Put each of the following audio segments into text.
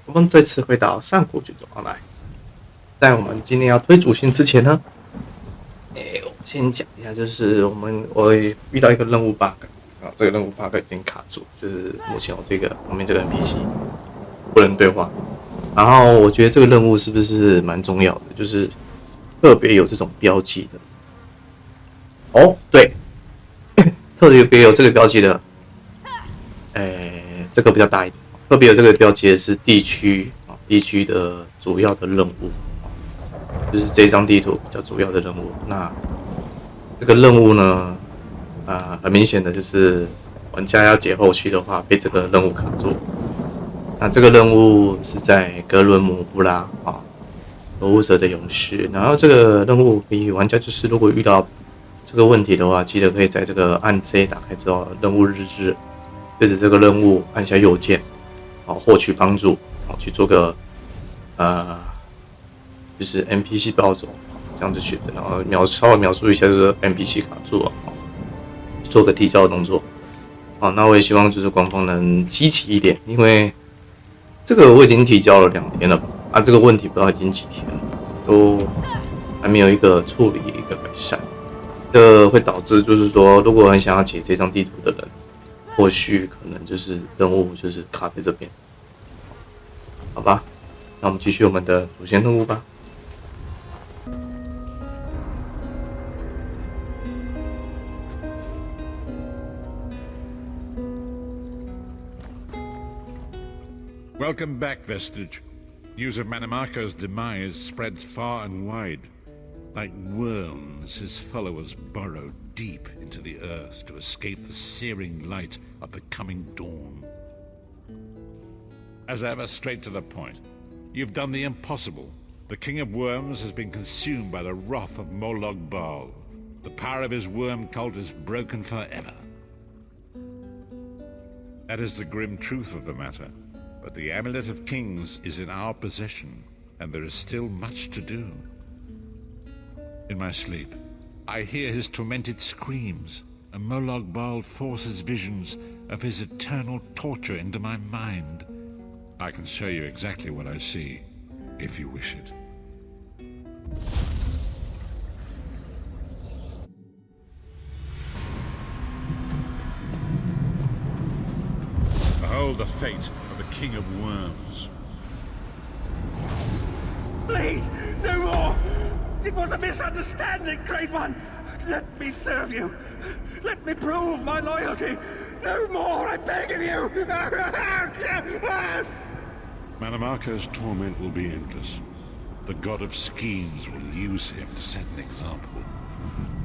我们这次回到上古卷轴 online。在我们今天要推主线之前呢，我先讲一下，就是我遇到一个任务 bug 啊，这个任务 bug 已经卡住，就是目前我旁边这个 NPC 不能对话。然后我觉得这个任务是不是蛮重要的，就是特别有这种标记的。哦，对，特别有这个标记的，这个比较大一点。特别有这个标记的是地区的主要的任务，就是这张地图比较主要的任务。那这个任务呢，很明显的就是玩家要解后续的话，被这个任务卡住。那这个任务是在格伦姆布拉守护者的勇士。然后这个任务给予玩家就是如果遇到这个问题的话，记得可以在这个按 J 打开之后，任务日志对着这个任务按下右键，获取帮助，去做个就是 NPC 暴走，这样子选择，然后稍微描述一下这个 NPC 卡住了，做个提交的动作。那我也希望就是官方能积极一点，因为这个我已经提交了2天了吧，这个问题不知道已经几天了，都还没有一个处理一个改善，这会导致就是说，如果很想要解这张地图的人，或许可能就是任务就是卡在这边，好吧？那我们继续我们的主线任务吧。Welcome back, Vestige. News of Manimarco's demise spreads far and wide. Like worms, his followers burrow deep into the earth to escape the searing light of the coming dawn. As ever, straight to the point. You've done the impossible. The King of Worms has been consumed by the wrath of Molog Baal. The power of his worm cult is broken forever. That is the grim truth of the matter. But the Amulet of Kings is in our possession, and there is still much to do. In my sleep, I hear his tormented screams, and Molog Baal forces visions of his eternal torture into my mind. I can show you exactly what I see, if you wish it. Behold the fate of the King of Worms. Please, no more! It was a misunderstanding, Great One! Let me serve you! Let me prove my loyalty! No more, I beg of you! Manimarco's torment will be endless. The god of schemes will use him to set an example.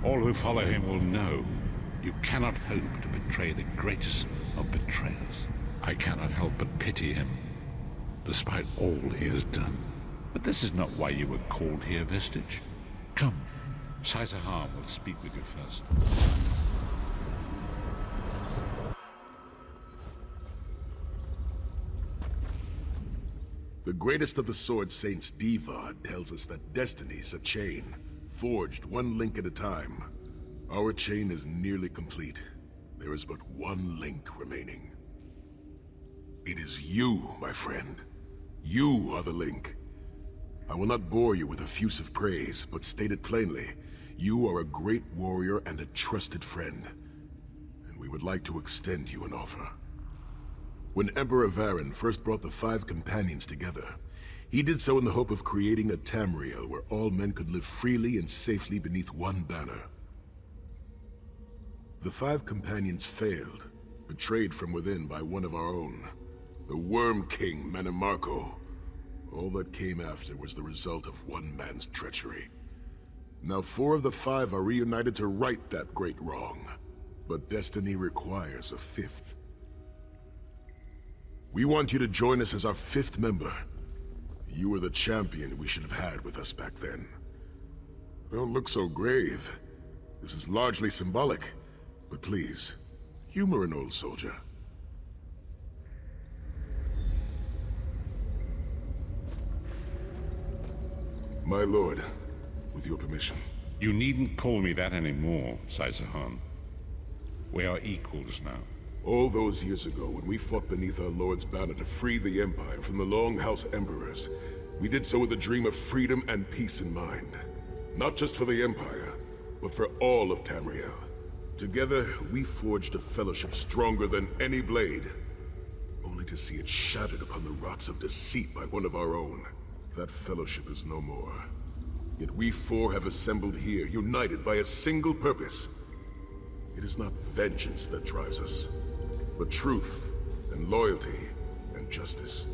All who follow him will know you cannot hope to betray the greatest of betrayers. I cannot help but pity him, despite all he has done. But this is not why you were called here, Vestige. Come, Saisahar will speak with you first. The greatest of the Sword Saints, Diva, tells us that destiny is a chain, forged one link at a time. Our chain is nearly complete. There is but one link remaining. It is you, my friend. You are the link. I will not bore you with effusive praise, but state it plainly. You are a great warrior and a trusted friend. And we would like to extend you an offer. When Emperor Varen first brought the 5 companions together, he did so in the hope of creating a Tamriel where all men could live freely and safely beneath one banner. The 5 companions failed, betrayed from within by one of our own, the Worm King Manimarco. All that came after was the result of one man's treachery. Now 4 of the 5 are reunited to right that great wrong, but destiny requires a 5th. We want you to join us as our 5th member. You were the champion we should have had with us back then. Don't look so grave. This is largely symbolic, but please, humor an old soldier. My lord, with your permission. You needn't call me that anymore, Saisahar. We are equals now. All those years ago, when we fought beneath our Lord's banner to free the Empire from the Longhouse Emperors, we did so with a dream of freedom and peace in mind. Not just for the Empire, but for all of Tamriel. Together, we forged a fellowship stronger than any blade, only to see it shattered upon the rocks of deceit by one of our own. That fellowship is no more. Yet we four have assembled here, united by a single purpose. It is not vengeance that drives us, but truth and loyalty and justice.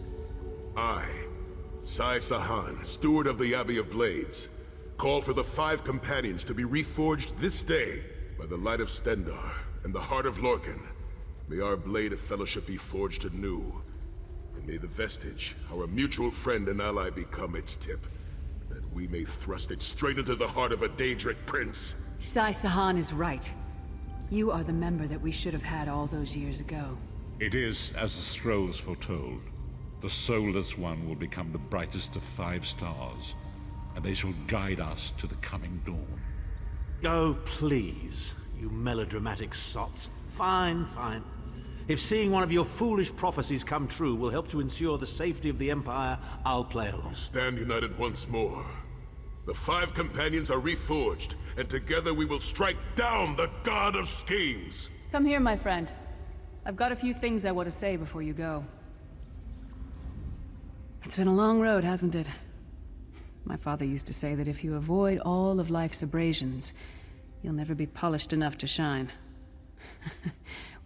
I, Sai Sahan, steward of the Abbey of Blades, call for the 5 companions to be reforged this day by the light of Stendarr and the heart of Lorcan. May our blade of fellowship be forged anew, and may the vestige, our mutual friend and ally, become its tip, that we may thrust it straight into the heart of a Daedric prince. Sai Sahan is right. You are the member that we should have had all those years ago. It is as the scrolls foretold. The soulless one will become the brightest of 5 stars, and they shall guide us to the coming dawn. Oh, please, you melodramatic sots. Fine, fine. If seeing one of your foolish prophecies come true will help to ensure the safety of the Empire, I'll play along. Stand united once more. The 5 companions are reforged, and together we will strike down the God of Schemes! Come here, my friend. I've got a few things I want to say before you go. It's been a long road, hasn't it? My father used to say that if you avoid all of life's abrasions, you'll never be polished enough to shine.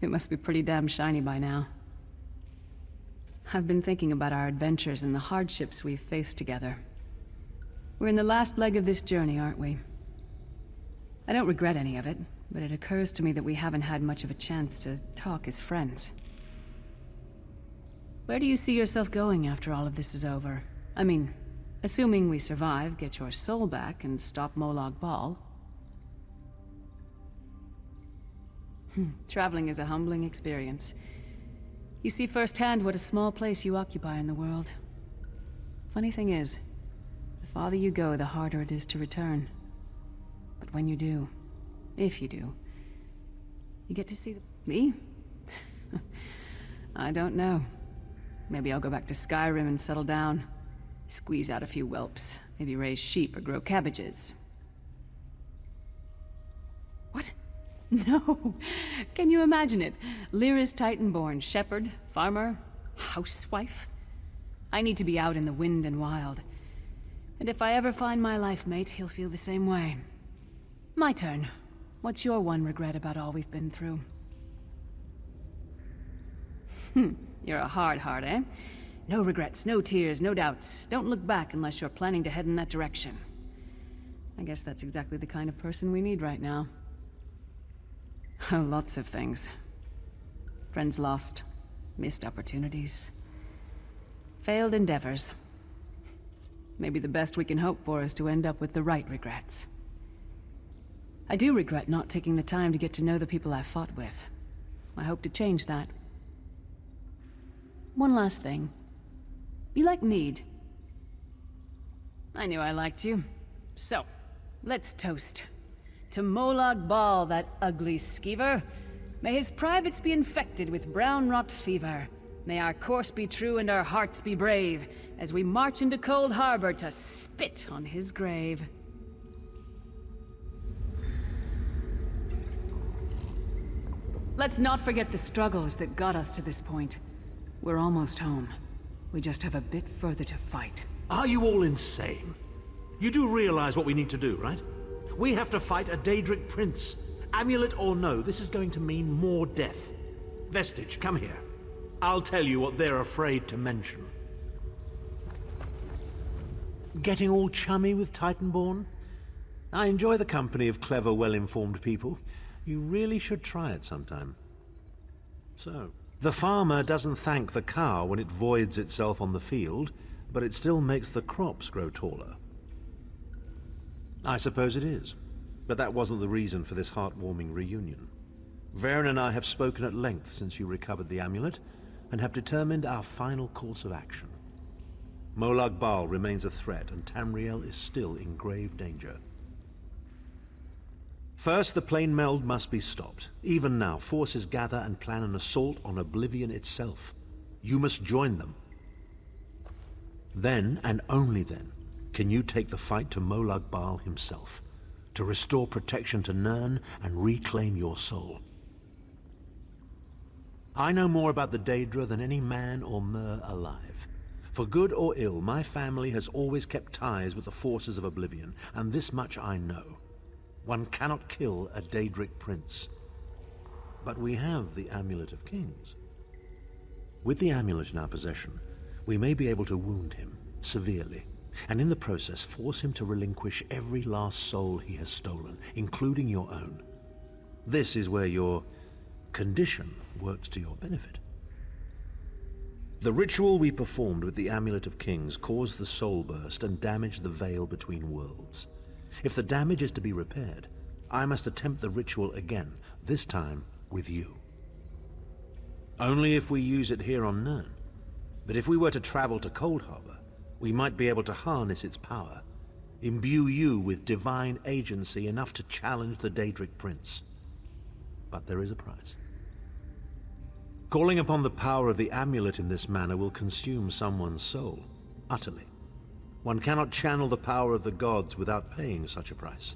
We must be pretty damn shiny by now. I've been thinking about our adventures and the hardships we've faced together. We're in the last leg of this journey, aren't we? I don't regret any of it, but it occurs to me that we haven't had much of a chance to talk as friends. Where do you see yourself going after all of this is over? I mean, assuming we survive, get your soul back, and stop Molag Bal. Traveling is a humbling experience. You see firsthand what a small place you occupy in the world. Funny thing is, the farther you go, the harder it is to return. But when you do, if you do, you get to see me? I don't know. Maybe I'll go back to Skyrim and settle down. Squeeze out a few whelps. Maybe raise sheep or grow cabbages. What? No! Can you imagine it? Lyra's Titan-born shepherd, farmer, housewife? I need to be out in the wind and wild. And if I ever find my life mate, he'll feel the same way. My turn. What's your one regret about all we've been through? You're a hard heart, eh? No regrets, no tears, no doubts. Don't look back unless you're planning to head in that direction. I guess that's exactly the kind of person we need right now. Oh, lots of things. Friends lost, missed opportunities, failed endeavors. Maybe the best we can hope for is to end up with the right regrets. I do regret not taking the time to get to know the people I've fought with. I hope to change that. One last thing. You like mead? I knew I liked you. So, let's toast. To Molag Bal, that ugly skeever. May his privates be infected with brown rot fever. May our course be true and our hearts be brave, as we march into Cold Harbor to spit on his grave. Let's not forget the struggles that got us to this point. We're almost home. We just have a bit further to fight. Are you all insane? You do realize what we need to do, right? We have to fight a Daedric prince. Amulet or no, this is going to mean more death. Vestige, come here. I'll tell you what they're afraid to mention. Getting all chummy with Titanborn? I enjoy the company of clever, well-informed people. You really should try it sometime. So, the farmer doesn't thank the cow when it voids itself on the field, but it still makes the crops grow taller. I suppose it is, but that wasn't the reason for this heartwarming reunion. Varen and I have spoken at length since you recovered the amulet, and have determined our final course of action. Molag Bal remains a threat, and Tamriel is still in grave danger. First, the plane meld must be stopped. Even now, forces gather and plan an assault on Oblivion itself. You must join them. Then, and only then, can you take the fight to Molag Bal himself, to restore protection to Nirn and reclaim your soul. I know more about the Daedra than any man or mer alive. For good or ill, my family has always kept ties with the forces of Oblivion, and this much I know. One cannot kill a Daedric prince. But we have the Amulet of Kings. With the amulet in our possession, we may be able to wound him severely, and in the process force him to relinquish every last soul he has stolen, including your own. This is where your condition works to your benefit. The ritual we performed with the Amulet of Kings caused the soul burst and damaged the veil between worlds. If the damage is to be repaired, I must attempt the ritual again, this time with you. Only if we use it here on Nirn. But if we were to travel to Cold Harbor, we might be able to harness its power, imbue you with divine agency enough to challenge the Daedric Prince. But there is a price. Calling upon the power of the amulet in this manner will consume someone's soul, utterly. One cannot channel the power of the gods without paying such a price.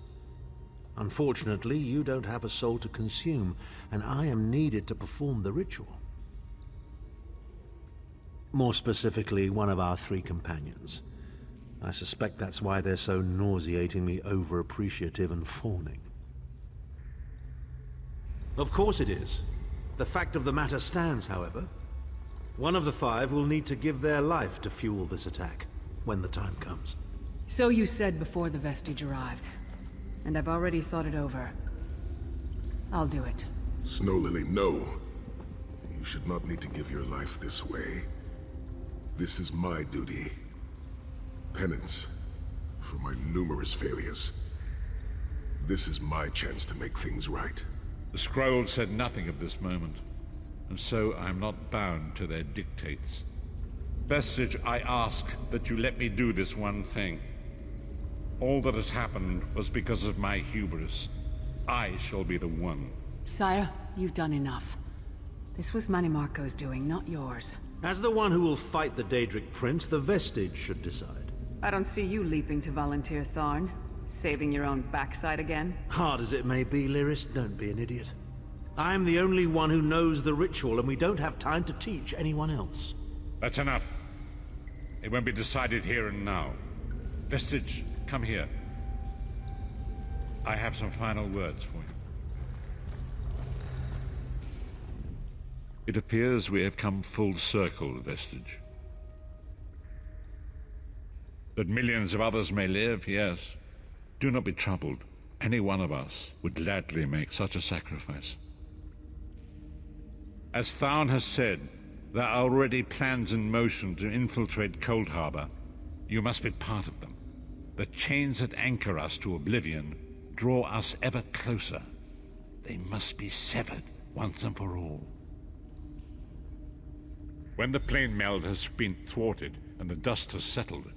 Unfortunately, you don't have a soul to consume, and I am needed to perform the ritual. More specifically, one of our 3 companions. I suspect that's why they're so nauseatingly over-appreciative and fawning. Of course it is. The fact of the matter stands, however. One of the 5 will need to give their life to fuel this attack, when the time comes. So you said before the vestige arrived, and I've already thought it over. I'll do it. Snow Lily, no. You should not need to give your life this way. This is my duty. Penance for my numerous failures. This is my chance to make things right. The scroll said nothing of this moment, and so I am not bound to their dictates. Vestige, I ask that you let me do this one thing. All that has happened was because of my hubris. I shall be the one. Sire, you've done enough. This was Manimarco's doing, not yours. As the one who will fight the Daedric Prince, the Vestige should decide. I don't see you leaping to volunteer, Tharn. Saving your own backside again? Hard as it may be, Lyris, don't be an idiot. I'm the only one who knows the ritual, and we don't have time to teach anyone else. That's enough. It won't be decided here and now. Vestige, come here. I have some final words for you. It appears we have come full circle, Vestige. That millions of others may live, yes. Do not be troubled. Any one of us would gladly make such a sacrifice. As Tharn has said, there are already plans in motion to infiltrate Cold Harbor. You must be part of them. The chains that anchor us to Oblivion draw us ever closer. They must be severed once and for all. When the plane meld has been thwarted and the dust has settled,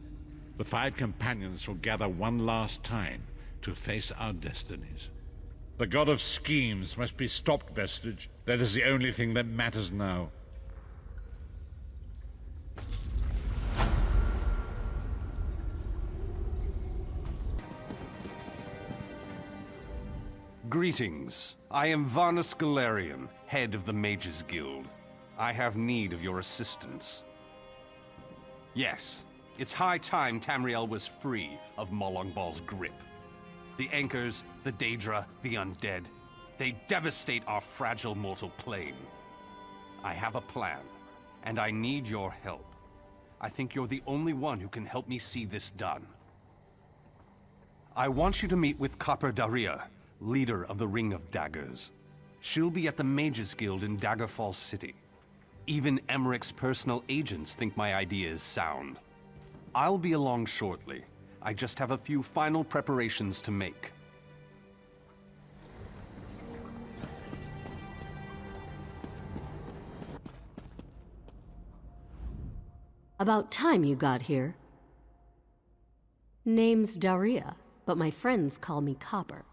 the 5 companions will gather one last time to face our destinies. The god of schemes must be stopped, Vestige. That is the only thing that matters now. Greetings. I am Varnus Galarian, head of the Mages Guild. I have need of your assistance. Yes, it's high time Tamriel was free of Molag Bal's grip. The Anchors, the Daedra, the Undead, they devastate our fragile mortal plane. I have a plan, and I need your help. I think you're the only one who can help me see this done. I want you to meet with Copper Daria, leader of the Ring of Daggers. She'll be at the Mages Guild in Daggerfall City. Even Emmerich's personal agents think my idea is sound. I'll be along shortly. I just have a few final preparations to make. About time you got here. Name's Daria, but my friends call me Copper.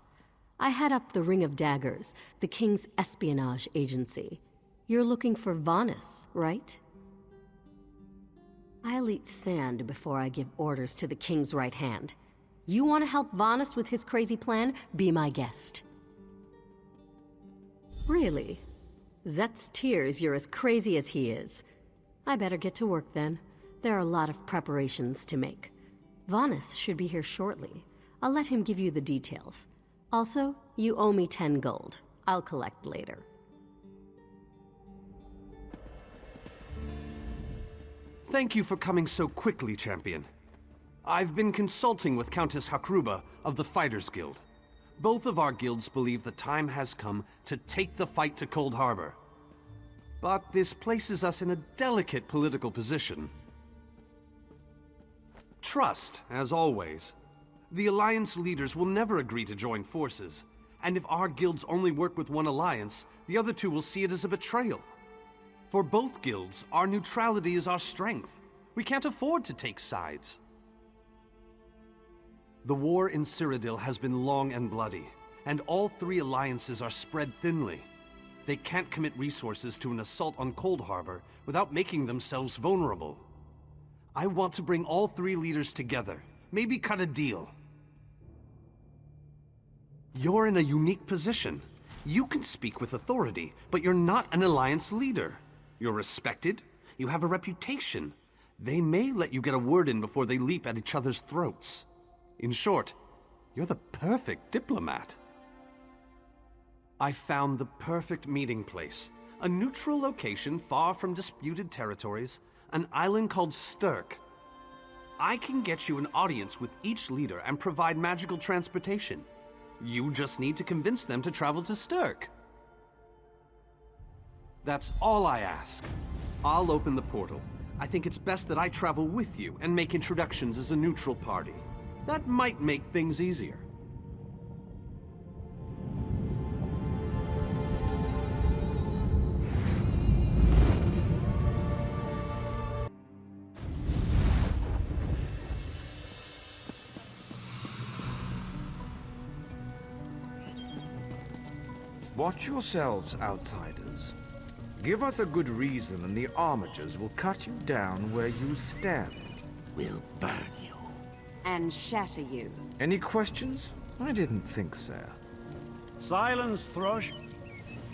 I head up the Ring of Daggers, the King's espionage agency. You're looking for Vanus, right? I'll eat sand before I give orders to the King's right hand. You want to help Vanus with his crazy plan? Be my guest. Really? Zet's tears you're as crazy as he is. I better get to work then. There are a lot of preparations to make. Vanus should be here shortly. I'll let him give you the details. Also, you owe me 10 gold. I'll collect later. Thank you for coming so quickly, Champion. I've been consulting with Countess Hakruba of the Fighters Guild. Both of our guilds believe the time has come to take the fight to Cold Harbor. But this places us in a delicate political position. Trust, as always. The Alliance leaders will never agree to join forces, and if our guilds only work with one alliance, the other two will see it as a betrayal. For both guilds, our neutrality is our strength. We can't afford to take sides. The war in Cyrodiil has been long and bloody, and all three alliances are spread thinly. They can't commit resources to an assault on Cold Harbor without making themselves vulnerable. I want to bring all three leaders together, maybe cut a deal. You're in a unique position. You can speak with authority, but you're not an alliance leader. You're respected, you have a reputation. They may let you get a word in before they leap at each other's throats. In short, you're the perfect diplomat. I found the perfect meeting place. A neutral location far from disputed territories, an island called Sturk. I can get you an audience with each leader and provide magical transportation. You just need to convince them to travel to Sturk. That's all I ask. I'll open the portal. I think it's best that I travel with you and make introductions as a neutral party. That might make things easier. Watch yourselves, outsiders. Give us a good reason and the Armigers will cut you down where you stand. We'll burn you. And shatter you. Any questions? I didn't think so. Silence, Thrush.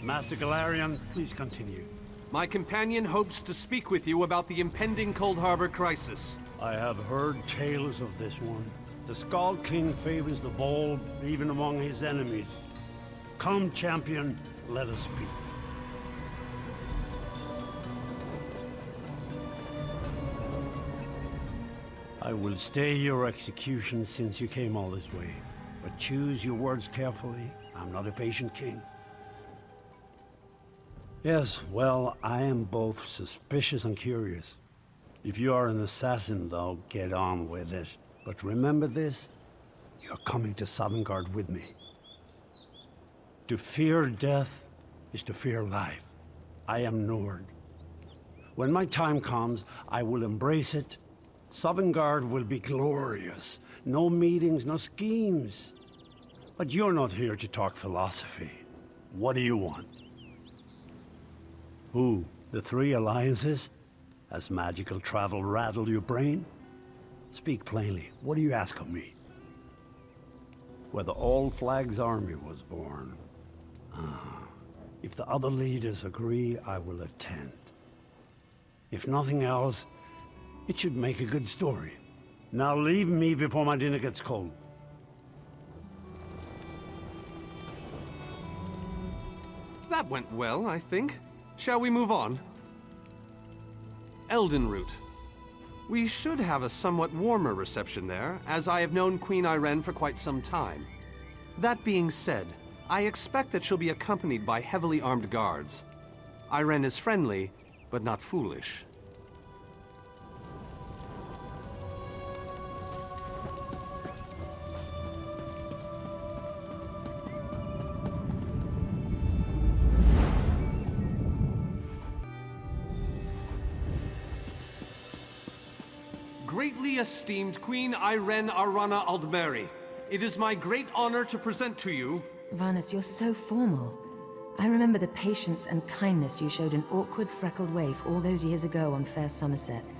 Master Galarian, please continue. My companion hopes to speak with you about the impending Cold Harbor crisis. I have heard tales of this one. The Skald King favors the bold, even among his enemies. Come, champion, let us speak. I will stay your execution since you came all this way. But choose your words carefully. I'm not a patient king. Yes, well, I am both suspicious and curious. If you are an assassin, though, get on with it. But remember this, you're coming to Sovngarde with me. To fear death is to fear life. I am Nord. When my time comes, I will embrace it. Sovngarde will be glorious. No meetings, no schemes. But you're not here to talk philosophy. What do you want? Who? The three alliances? Has magical travel rattled your brain? Speak plainly. What do you ask of me? Where the All Flags army was born. If the other leaders agree, I will attend. If nothing else, it should make a good story. Now leave me before my dinner gets cold. That went well, I think. Shall we move on? Eldenroot. We should have a somewhat warmer reception there, as I have known Queen Irene for quite some time. That being said, I expect that she'll be accompanied by heavily armed guards. Irene is friendly, but not foolish. Greatly esteemed Queen Irene Arana Aldmeri, it is my great honor to present to you Varnus, you're so formal. I remember the patience and kindness you showed an awkward, freckled waif all those years ago on fair Somerset.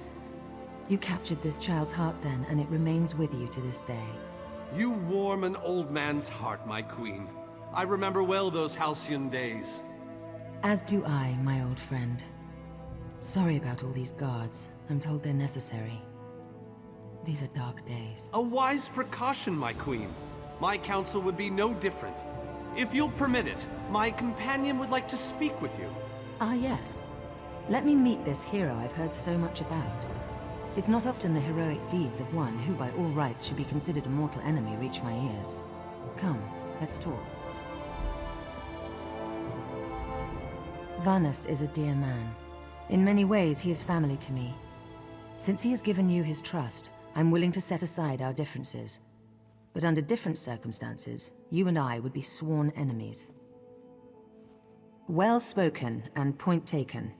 You captured this child's heart then, and it remains with you to this day. You warm an old man's heart, my queen. I remember well those halcyon days. As do I, my old friend. Sorry about all these guards. I'm told they're necessary. These are dark days. A wise precaution, my queen. My counsel would be no different. If you'll permit it, my companion would like to speak with you. Ah, yes. Let me meet this hero I've heard so much about. It's not often the heroic deeds of one who by all rights should be considered a mortal enemy reach my ears. Come, let's talk. Varnus is a dear man. In many ways, he is family to me. Since he has given you his trust, I'm willing to set aside our differences. But under different circumstances, you and I would be sworn enemies. Well spoken and point taken.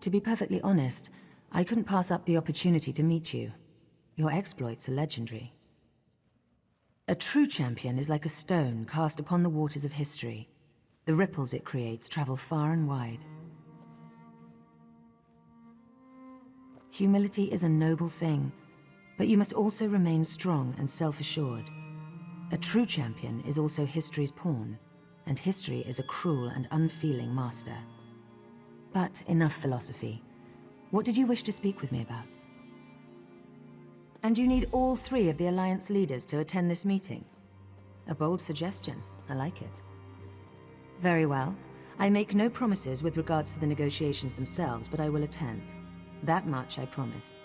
To be perfectly honest, I couldn't pass up the opportunity to meet you. Your exploits are legendary. A true champion is like a stone cast upon the waters of history. The ripples it creates travel far and wide. Humility is a noble thing, but you must also remain strong and self-assured. A true champion is also history's pawn, and history is a cruel and unfeeling master. But enough philosophy. What did you wish to speak with me about? And you need all 3 of the Alliance leaders to attend this meeting? A bold suggestion. I like it. Very well. I make no promises with regards to the negotiations themselves, but I will attend. That much I promise.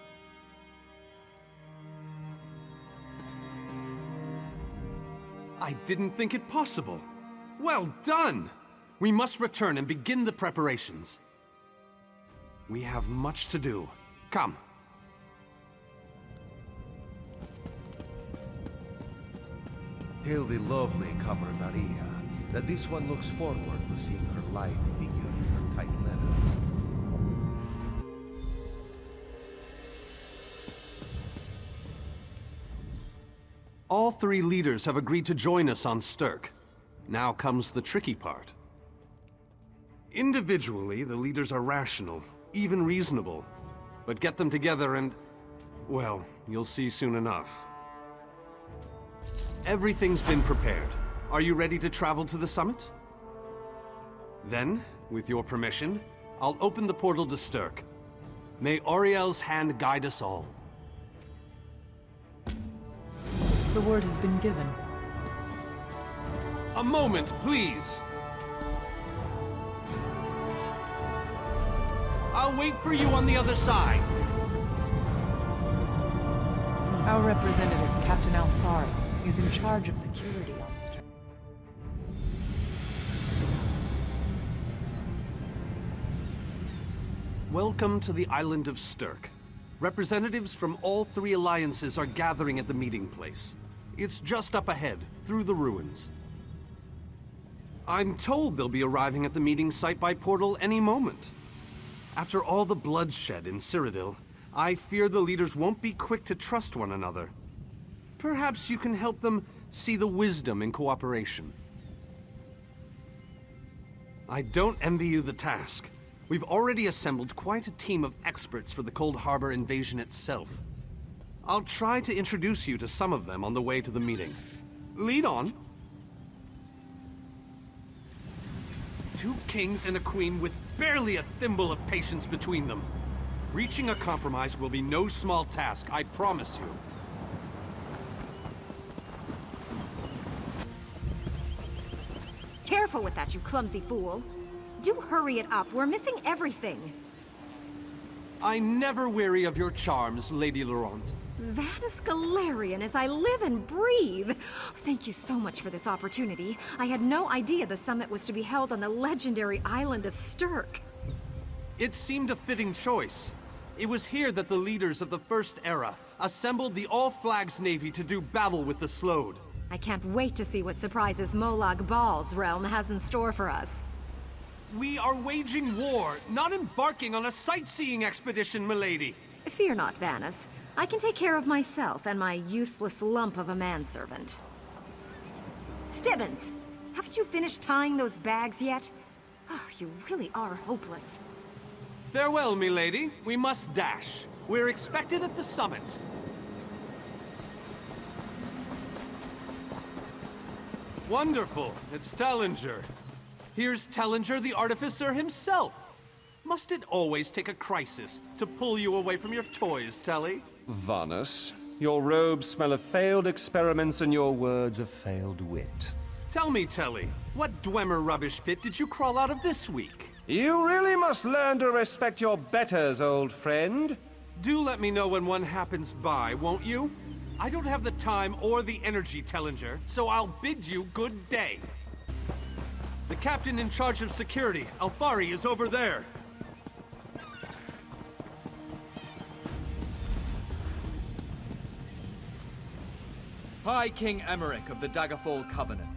I didn't think it possible. Well done! We must return and begin the preparations. We have much to do. Come. Tell the lovely Copper Maria that this one looks forward to seeing her live figure in her tight letters. All 3 leaders have agreed to join us on Stirk. Now comes the tricky part. Individually, the leaders are rational, even reasonable. But get them together and... well, you'll see soon enough. Everything's been prepared. Are you ready to travel to the summit? Then, with your permission, I'll open the portal to Stirk. May Auriel's hand guide us all. The word has been given. A moment, please! I'll wait for you on the other side! Our representative, Captain Alfari, is in charge of security on Stirk. Welcome to the island of Stirk. Representatives from all 3 alliances are gathering at the meeting place. It's just up ahead, through the ruins. I'm told they'll be arriving at the meeting site by portal any moment. After all the bloodshed in Cyrodiil, I fear the leaders won't be quick to trust one another. Perhaps you can help them see the wisdom in cooperation. I don't envy you the task. We've already assembled quite a team of experts for the Cold Harbor invasion itself. I'll try to introduce you to some of them on the way to the meeting. Lead on. 2 kings and a queen with barely a thimble of patience between them. Reaching a compromise will be no small task, I promise you. Careful with that, you clumsy fool. Do hurry it up. We're missing everything. I never weary of your charms, Lady Laurent. Vanus Galarian as I live and breathe. Thank you so much for this opportunity. I had no idea the summit was to be held on the legendary island of Stirk. It seemed a fitting choice. It was here that the leaders of the First Era assembled the All-Flags Navy to do battle with the Slode. I can't wait to see what surprises Molag Bal's realm has in store for us. We are waging war, not embarking on a sightseeing expedition, milady. Fear not, Vanus. I can take care of myself and my useless lump of a manservant. Stibbins, Haven't you finished tying those bags yet? Oh, you really are hopeless. Farewell, milady. We must dash. We're expected at the summit. Wonderful. It's Tellinger. Here's Tellinger, the artificer himself. Must it always take a crisis to pull you away from your toys, Telly? Vanus, your robes smell of failed experiments and your words of failed wit. Tell me, Telly, what Dwemer rubbish pit did you crawl out of this week? You really must learn to respect your betters, old friend. Do let me know when one happens by, won't you? I don't have the time or the energy, Tellinger, so I'll bid you good day. The captain in charge of security, Alfari, is over there. High King Emmerich of the Daggerfall Covenant.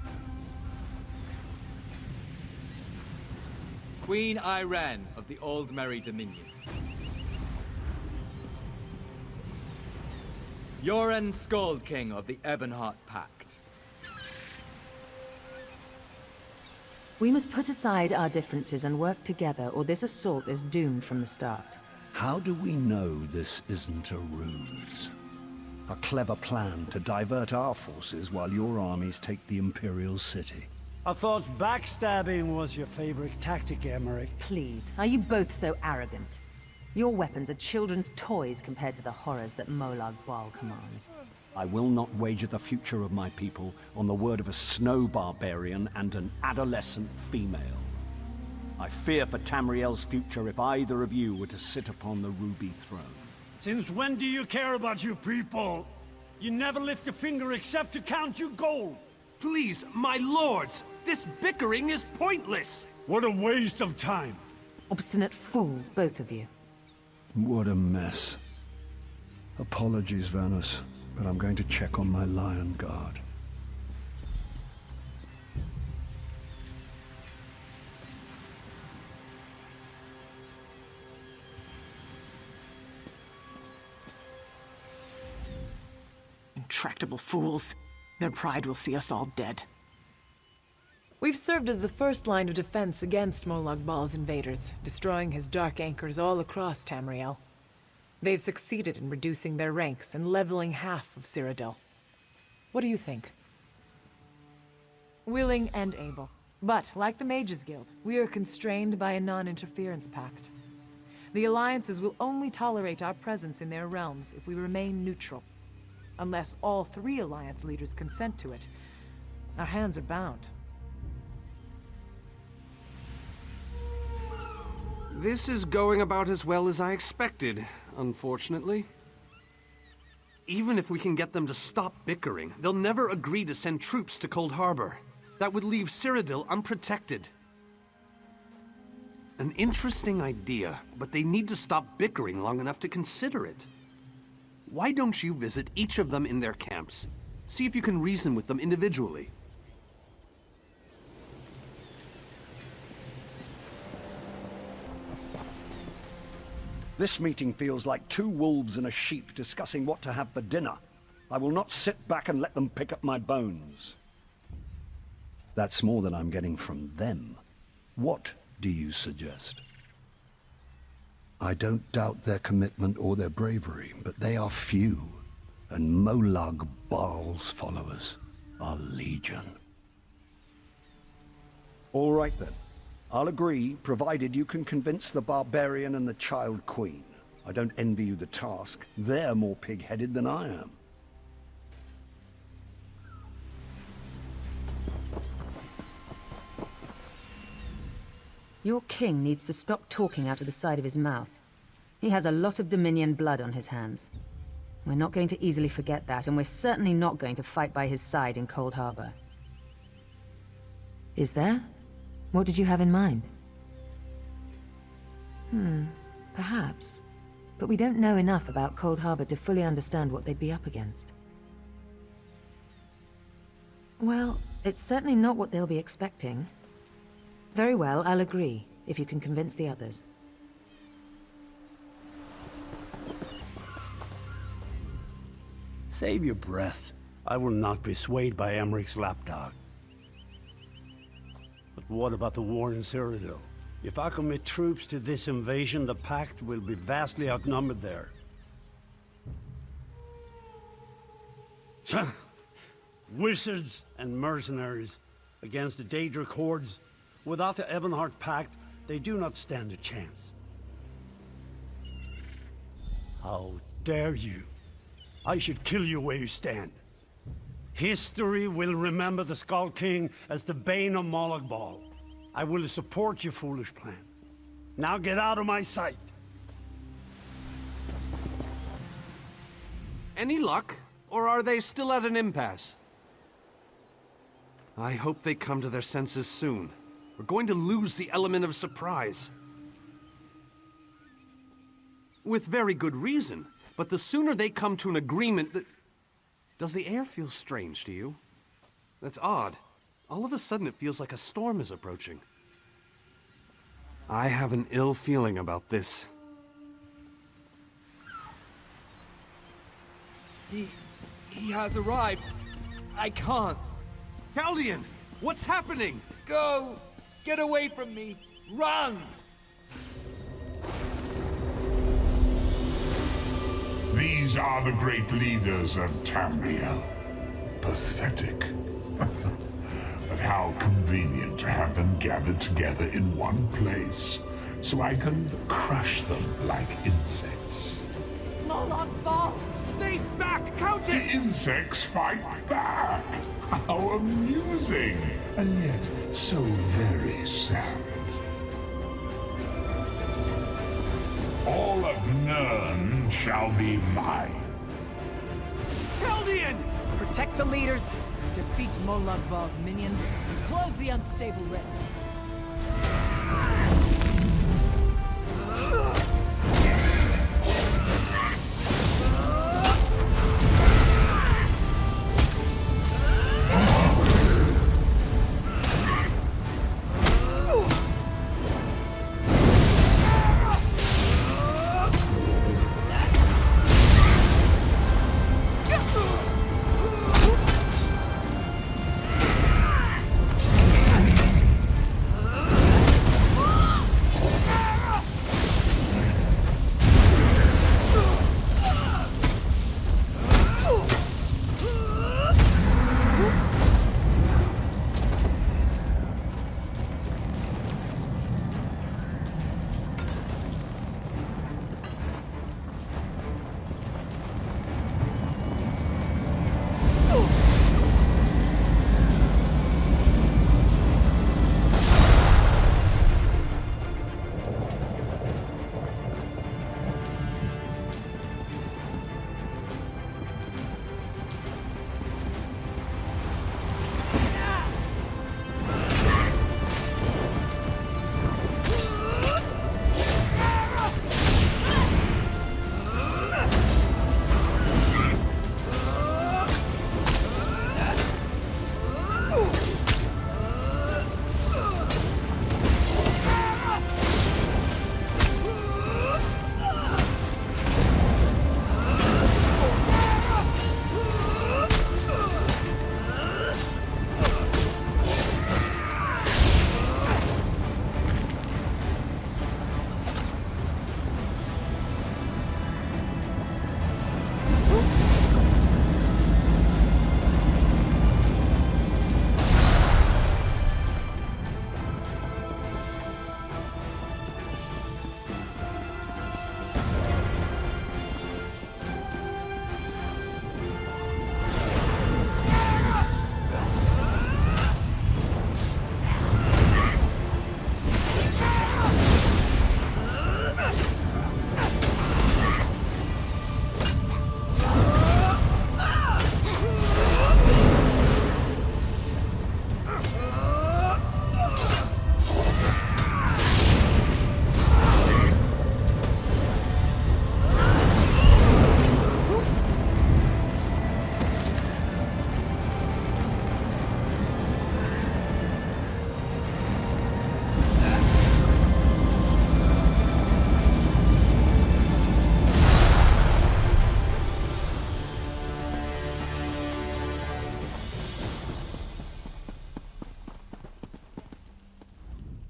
Queen Irene of the Old Merry Dominion. Yoren Skald King of the Ebonheart Pact. We must put aside our differences and work together, or this assault is doomed from the start. How do we know this isn't a ruse? A clever plan to divert our forces while your armies take the Imperial City. I thought backstabbing was your favorite tactic, Emmerich. Please, are you both so arrogant? Your weapons are children's toys compared to the horrors that Molag Bal commands. I will not wager the future of my people on the word of a snow barbarian and an adolescent female. I fear for Tamriel's future if either of you were to sit upon the Ruby Throne. Since when do you care about your people? You never lift a finger except to count your gold. Please, my lords, this bickering is pointless. What a waste of time. Obstinate fools, both of you. What a mess. Apologies, Vanus, but I'm going to check on my Lion Guard. Intractable fools. Their pride will see us all dead. We've served as the first line of defense against Molag Bal's invaders, destroying his dark anchors all across Tamriel. They've succeeded in reducing their ranks and leveling half of Cyrodiil. What do you think? Willing and able. But, like the Mages Guild, we are constrained by a non-interference pact. The alliances will only tolerate our presence in their realms if we remain neutral. Unless all 3 alliance leaders consent to it, our hands are bound. This is going about as well as I expected, unfortunately. Even if we can get them to stop bickering, they'll never agree to send troops to Cold Harbor. That would leave Cyrodiil unprotected. An interesting idea, but they need to stop bickering long enough to consider it. Why don't you visit each of them in their camps? See if you can reason with them individually. This meeting feels like 2 wolves and a sheep discussing what to have for dinner. I will not sit back and let them pick up my bones. That's more than I'm getting from them. What do you suggest? I don't doubt their commitment or their bravery, but they are few, and Molag Bal's followers are legion. All right then. I'll agree, provided you can convince the barbarian and the child queen. I don't envy you the task. They're more pig-headed than I am. Your king needs to stop talking out of the side of his mouth. He has a lot of Dominion blood on his hands. We're not going to easily forget that, and we're certainly not going to fight by his side in Cold Harbor. Is there? What did you have in mind? Perhaps. But we don't know enough about Cold Harbor to fully understand what they'd be up against. Well, it's certainly not what they'll be expecting. Very well, I'll agree, if you can convince the others. Save your breath. I will not be swayed by Emmerich's lapdog. But what about the war in Cyrodiil? If I commit troops to this invasion, the Pact will be vastly outnumbered there. Wizards and mercenaries against the Daedric hordes. Without the Ebonheart Pact, they do not stand a chance. How dare you? I should kill you where you stand. History will remember the Skull King as the bane of Mologbal. I will support your foolish plan. Now get out of my sight! Any luck? Or are they still at an impasse? I hope they come to their senses soon. We're going to lose the element of surprise. With very good reason. But the sooner they come to an agreement that... Does the air feel strange to you? That's odd. All of a sudden it feels like a storm is approaching. I have an ill feeling about this. He has arrived. I can't. Chaldean! What's happening? Go! Get away from me! Run! These are the great leaders of Tamriel. Pathetic. But how convenient to have them gathered together in one place, so I can crush them like insects. Mologbal! Stay back, Countess! The insects fight back! How amusing! And yet, so very sad. All of Nirn shall be mine. Chaldean! Protect the leaders, defeat Mologbal's minions, and close the unstable ranks.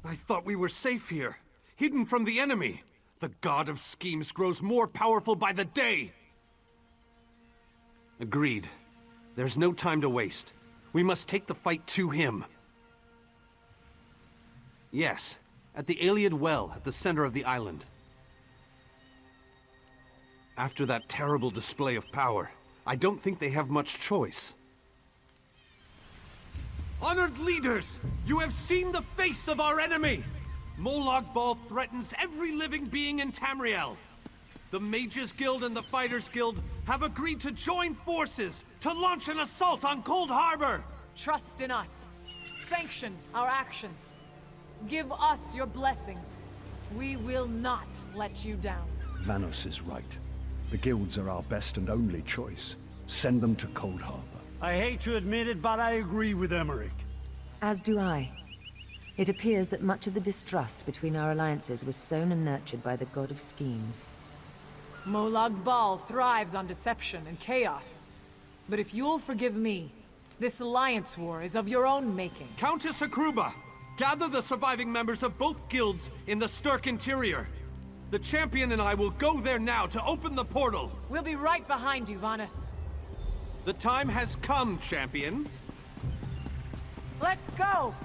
I thought we were safe here, hidden from the enemy. The god of schemes grows more powerful by the day. Agreed. There's no time to waste. We must take the fight to him. Yes, at the Iliad Well at the center of the island. After that terrible display of power, I don't think they have much choice. Honored leaders, you have seen the face of our enemy! Molag Bal threatens every living being in Tamriel. The Mages Guild and the Fighters Guild have agreed to join forces to launch an assault on Cold Harbor! Trust in us. Sanction our actions. Give us your blessings. We will not let you down. Vanos is right. The guilds are our best and only choice. Send them to Cold Harbor. I hate to admit it, but I agree with Emmerich. As do I. It appears that much of the distrust between our alliances was sown and nurtured by the god of schemes. Molag Bal thrives on deception and chaos. But if you'll forgive me, this alliance war is of your own making. Countess Akruba, gather the surviving members of both guilds in the Sturk interior. The champion and I will go there now to open the portal. We'll be right behind you, Vanus. The time has come, champion. Let's go!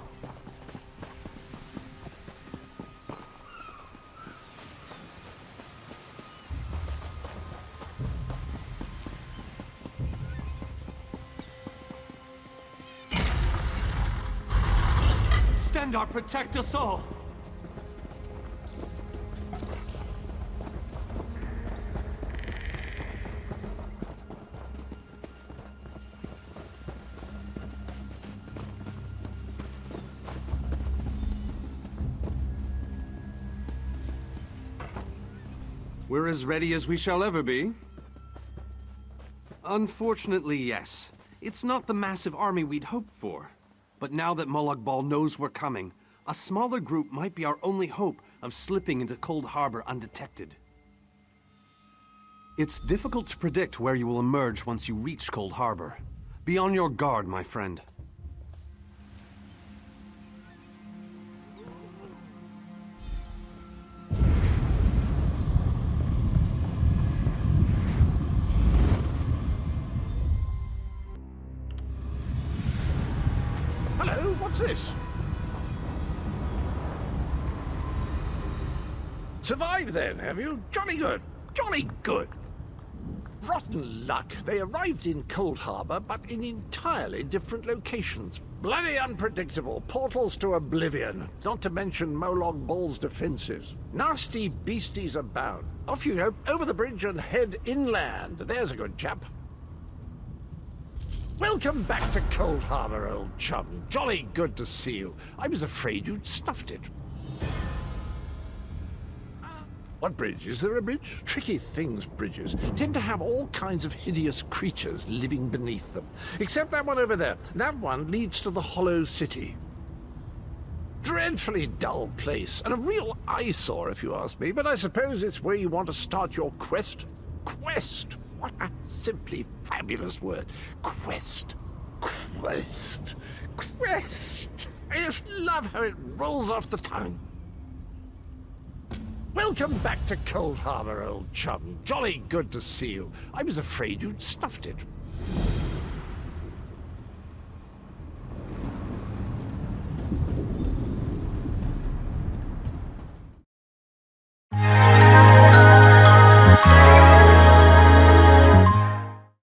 Stendarr, protect us all! We're as ready as we shall ever be. Unfortunately, yes. It's not the massive army we'd hoped for. But now that Molag Bal knows we're coming, a smaller group might be our only hope of slipping into Cold Harbor undetected. It's difficult to predict where you will emerge once you reach Cold Harbor. Be on your guard, my friend. Hello, what's this? Survived then, have you? Jolly good. Jolly good. Rotten luck. They arrived in Cold Harbor, but in entirely different locations. Bloody unpredictable. Portals to oblivion. Not to mention Molag Bal's defenses. Nasty beasties abound. Off you go, over the bridge and head inland. There's a good chap. Welcome back to Cold Harbor, old chum. Jolly good to see you. I was afraid you'd snuffed it. What bridge? Is there a bridge? Tricky things, bridges. Tend to have all kinds of hideous creatures living beneath them. Except that one over there. That one leads to the Hollow City. Dreadfully dull place, and a real eyesore if you ask me, but I suppose it's where you want to start your quest. Quest! What a simply fabulous word. Quest. Quest. Quest. I just love how it rolls off the tongue. Welcome back to Cold Harbor, old chum. Jolly good to see you. I was afraid you'd snuffed it.